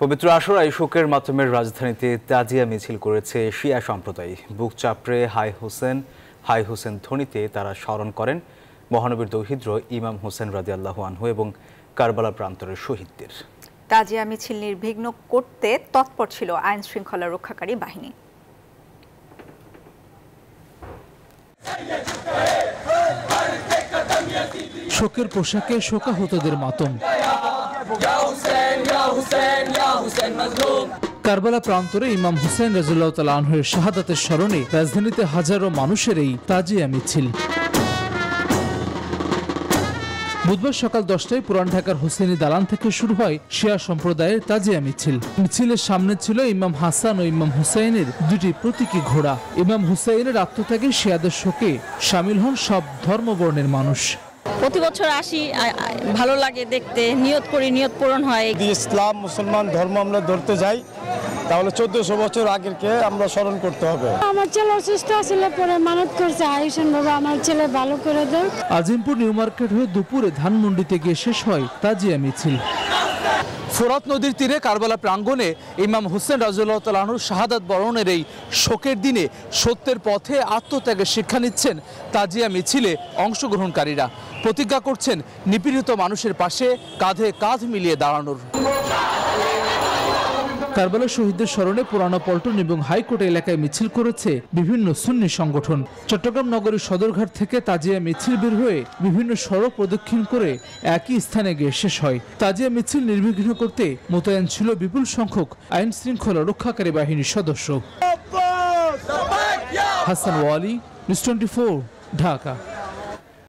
পবিত্র আশুরায় শোকের মাতমের রাজধানীতে তাজিয়া মিছিল করেছে শিয়া সম্প্রদায়। বুক চাপড়ে হাই হোসেন ধ্বনিতে তারা স্মরণ করেন মহানবীর দৌহিত্র ইমাম হোসেন রাদিয়াল্লাহু আনহু এবং কারবালা প্রান্তরের শহীদদের। তাজিয়া মিছিল নির্বিঘ্ন করতে তৎপর ছিল আইন শৃঙ্খলা রক্ষাকারী বাহিনী। শোকের পোশাকে শোকাহতদের মাতম। কারবালা প্রান্তরে ইমাম হোসেন রাদিয়াল্লাহু তাআলা আনহুর শাহাদাতের স্মরণে রাজধানীতে হাজারো মানুষের এই তাজিয়া মিছিল। বুধবার সকাল 10টায় পুরান ঢাকার হোসেনি দালান থেকে শুরু হয় শিয়া সম্প্রদায়ের তাজিয়া মিছিল। মিছিলের সামনে ছিল ইমাম হাসান ও ইমাম হুসাইনের দুটি প্রতীকী ঘোড়া। ইমাম হুসাইনের আত্মত্যাগে শিয়াদের শোকে শামিল হন সব ধর্মবর্ণের মানুষ। প্রতি বছর আসি, ভালো লাগে দেখতে, নিয়ত করি, নিয়ত পূরণ হয়। ইসলাম মুসলমান ধর্ম আমরা ধরতে যাই, তাহলে 1400 বছর আগেরকে আমরা স্মরণ করতে হবে। আমার ছেলে অসুস্থ ছিল, পরে মানত করছে আইসন বাবা আমার ছেলে ভালো করে দেন। আজিমপুর নিউ মার্কেট হয়ে দুপুরে ধানমন্ডিতে গিয়ে শেষ হয় তাজিয়া মিছিল। ফোরাত নদীর তীরে কারবালা প্রাঙ্গণে ইমাম হোসেন রাদিয়াল্লাহু তাআলা আনহুর শাহাদাত বরণের এই শোকের দিনে সত্যের পথে আত্মত্যাগের শিক্ষা নিচ্ছেন তাজিয়া মিছিলে অংশগ্রহণকারীরা। প্রতিজ্ঞা করছেন নিপীড়িত মানুষের পাশে কাঁধে কাঁধ মিলিয়ে দাঁড়ানোর। কারবালা শহীদদের স্মরণে পুরানো পল্টন এবং হাইকোর্ট এলাকায় মিছিল করেছে বিভিন্ন সুন্নি সংগঠন। চট্টগ্রাম নগরীর সদরঘাট থেকে তাজিয়া মিছিল বের হয়ে বিভিন্ন সড়ক প্রদক্ষিণ করে একই স্থানে গিয়ে শেষ হয়। তাজিয়া মিছিল নির্বিঘ্ন করতে মোতায়েন ছিল বিপুল সংখ্যক আইন শৃঙ্খলা রক্ষাকারী বাহিনীর সদস্য। হাসান ওয়ালি, নিউজ 24, ঢাকা।